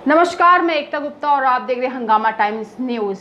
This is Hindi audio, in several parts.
नमस्कार, मैं एकता गुप्ता और आप देख रहे हैं हंगामा टाइम्स न्यूज।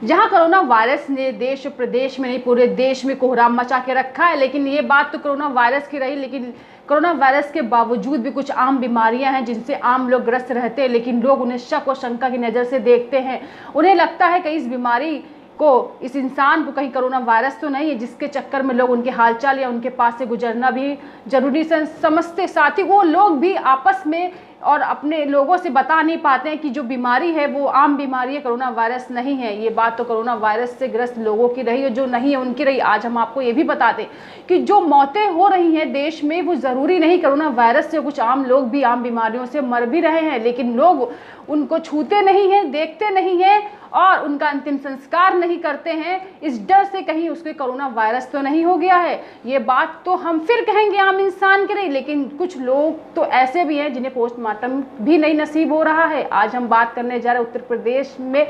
जहां कोरोना वायरस ने देश प्रदेश में नहीं पूरे देश में कोहराम मचा के रखा है, लेकिन ये बात तो कोरोना वायरस की रही। लेकिन कोरोना वायरस के बावजूद भी कुछ आम बीमारियां हैं जिनसे आम लोग ग्रस्त रहते हैं, लेकिन लोग उन्हें शक और शंका की नज़र से देखते हैं। उन्हें लगता है कि इस बीमारी को, इस इंसान को कहीं कोरोना वायरस तो नहीं है, जिसके चक्कर में लोग उनके हालचाल या उनके पास से गुजरना भी जरूरी समझते। साथ ही वो लोग भी आपस में और अपने लोगों से बता नहीं पाते हैं कि जो बीमारी है वो आम बीमारी है, कोरोना वायरस नहीं है। ये बात तो कोरोना वायरस से ग्रस्त लोगों की रही और जो नहीं है उनकी रही। आज हम आपको ये भी बताते कि जो मौतें हो रही हैं देश में वो ज़रूरी नहीं कोरोना वायरस से, कुछ आम लोग भी आम बीमारियों से मर भी रहे हैं, लेकिन लोग उनको छूते नहीं हैं, देखते नहीं हैं और उनका अंतिम संस्कार नहीं करते हैं, इस डर से कहीं उसके कोरोना वायरस तो नहीं हो गया है। ये बात तो हम फिर कहेंगे आम इंसान के नहीं, लेकिन कुछ लोग तो ऐसे भी हैं जिन्हें पोस्टमार्टम भी नहीं नसीब हो रहा है। आज हम बात करने जा रहे हैं उत्तर प्रदेश में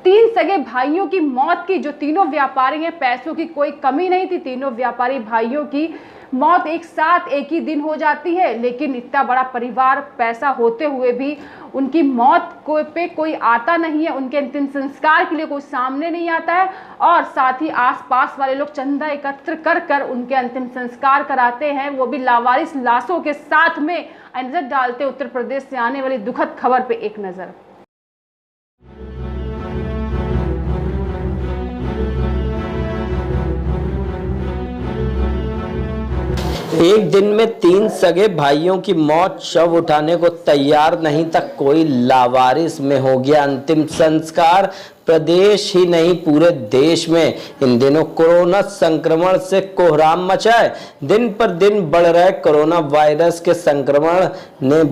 3 सगे भाइयों की मौत की, जो तीनों व्यापारी हैं। पैसों की कोई कमी नहीं थी, तीनों व्यापारी भाइयों की मौत एक साथ एक ही दिन हो जाती है, लेकिन इतना बड़ा परिवार, पैसा होते हुए भी उनकी मौत पे कोई आता नहीं है, उनके अंतिम संस्कार के लिए कोई सामने नहीं आता है। और साथ ही आसपास वाले लोग चंदा एकत्र कर कर उनके अंतिम संस्कार कराते हैं, वो भी लावारिस लाशों के साथ में। नजर डालते उत्तर प्रदेश से आने वाली दुखद खबर पे एक नजर। एक दिन में 3 सगे भाइयों की मौत, शव उठाने को तैयार नहीं तक कोई लावारिस में हो गया अंतिम संस्कार। प्रदेश ही नहीं पूरे देश में इन दिनों कोरोना संक्रमण से कोहराम मचा है। दिन पर दिन बढ़ रहे कोरोना वायरस के संक्रमण ने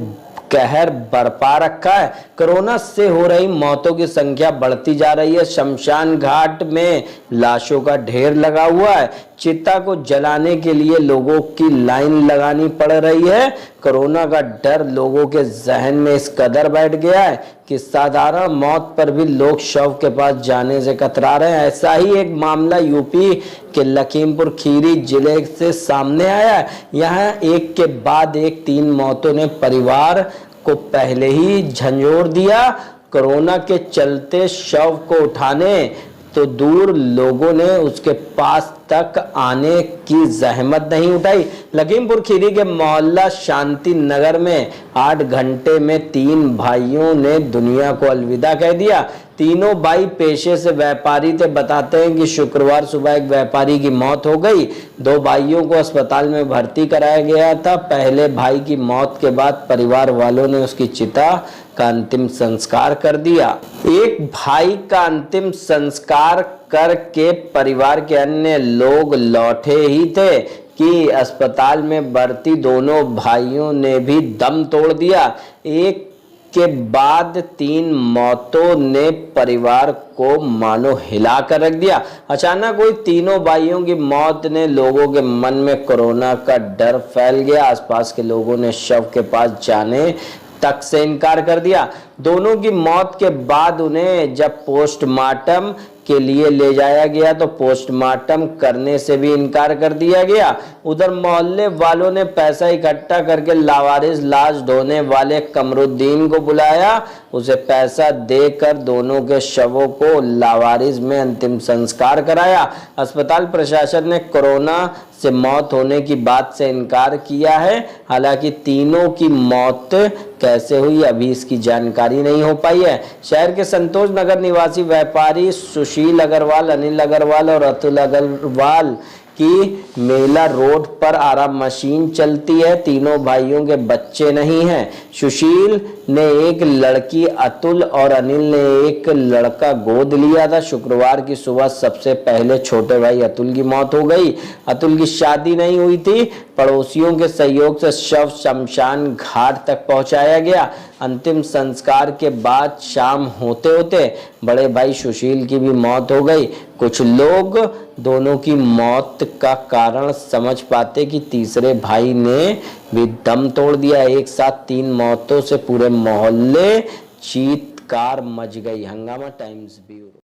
कहर बरपा रखा है। कोरोना से हो रही मौतों की संख्या बढ़ती जा रही है। शमशान घाट में लाशों का ढेर लगा हुआ है। चिता को जलाने के लिए लोगों की लाइन लगानी पड़ रही है। कोरोना का डर लोगों के जहन में इस कदर बैठ गया है कि साधारण मौत पर भी लोग शव के पास जाने से कतरा रहे हैं। ऐसा ही एक मामला यूपी के लखीमपुर खीरी जिले से सामने आया है। यहाँ एक के बाद एक 3 मौतों ने परिवार को पहले ही झंझोर दिया। कोरोना के चलते शव को उठाने तो दूर, लोगों ने उसके पास तक आने की जहमत नहीं उठाई। लखीमपुर खीरी के मोहल्ला शांति नगर में 8 घंटे में 3 भाइयों ने दुनिया को अलविदा कह दिया। तीनों भाई पेशे से व्यापारी थे। बताते हैं कि शुक्रवार सुबह एक व्यापारी की मौत हो गई। 2 भाइयों को अस्पताल में भर्ती कराया गया था। पहले भाई की मौत के बाद परिवार वालों ने उसकी चिता का अंतिम संस्कार कर दिया। एक भाई का अंतिम संस्कार करके परिवार के अन्य लोग लौटे ही थे कि अस्पताल में भर्ती दोनों भाइयों ने भी दम तोड़ दिया। एक के बाद 3 मौतों ने परिवार को मानो हिला कर रख दिया। अचानक हुई तीनों भाइयों की मौत ने लोगों के मन में कोरोना का डर फैल गया। आसपास के लोगों ने शव के पास जाने तक से इनकार कर दिया। दोनों की मौत के बाद उन्हें जब पोस्टमार्टम के लिए ले जाया गया तो पोस्टमार्टम करने से भी इनकार कर दिया गया। उधर मोहल्ले वालों ने पैसा इकट्ठा करके लावारिस लाश ढोने वाले कमरुद्दीन को बुलाया। उसे पैसा देकर दोनों के शवों को लावारिस में अंतिम संस्कार कराया। अस्पताल प्रशासन ने कोरोना से मौत होने की बात से इनकार किया है। हालांकि तीनों की मौत कैसे हुई अभी इसकी जानकारी नहीं हो पाई है। शहर के संतोष नगर निवासी व्यापारी सुशील अग्रवाल, अनिल अग्रवाल और अतुल अग्रवाल की मेला रोड पर आराम मशीन चलती है। तीनों भाइयों के बच्चे नहीं हैं। सुशील ने एक लड़की, अतुल और अनिल ने एक लड़का गोद लिया था। शुक्रवार की सुबह सबसे पहले छोटे भाई अतुल की मौत हो गई। अतुल की शादी नहीं हुई थी। पड़ोसियों के सहयोग से शव शमशान घाट तक पहुंचाया गया। अंतिम संस्कार के बाद शाम होते होते बड़े भाई सुशील की भी मौत हो गई। कुछ लोग दोनों की मौत का कारण समझ पाते कि तीसरे भाई ने भी दम तोड़ दिया। एक साथ 3 मौतों से पूरे मोहल्ले चीत्कार मच गई। हंगामा टाइम्स ब्यूरो।